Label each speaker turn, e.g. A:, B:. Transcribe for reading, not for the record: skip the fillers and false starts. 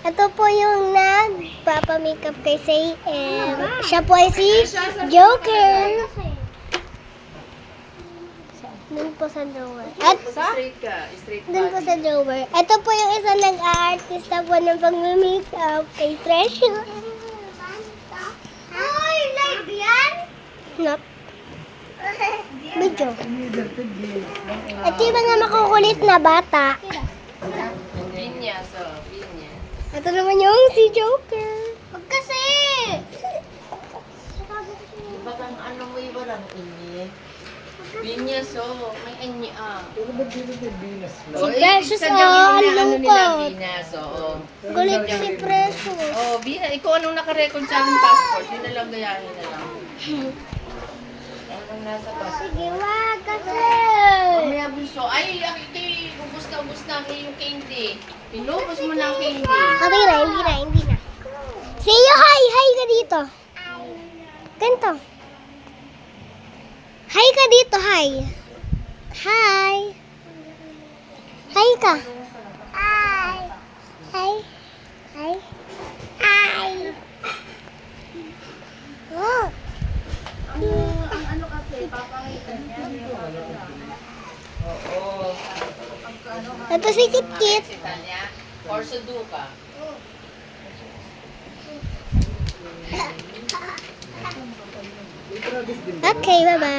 A: Ito po yung nagpapamakeup kay Say-em. Siya po ay si Joker. Doon po sa drawer. At doon po sa drawer. Ito po yung isang nag-aartista po ng pag-makeup kay Treasure. Ay, live yan? Not. Video. Ito yung mga makukulit na bata.
B: Pinyas.
A: Ito naman yung si Joker. Wag kasi!
B: Diba kang ano mo iba lang inye? Pinyas, may anya.
A: Si Precious, ang lungkot.
B: Pinyas,
A: Gulit si Precious.
B: Ikaw anong nakarecord sa aking passport? Yun na lang, gayahin na lang. Anong nasa passport?
A: Sige, wag kasi!
B: Mamaya bunso. Ay, ubus na ang iyong candy. Pinubos mo na ang candy.
A: Okay na, hindi na. Say you hi! Hi ka dito. Ganito. Hi ka dito, hi. Hi. Hi ka. Hi. Hi. Hi. Hi. Oh.
B: Ang ano kasi, papangitan niya. Oo.
A: Ito si Kit-Kit.
B: Si Tanya. Or Suduka.
A: Okay, bye-bye.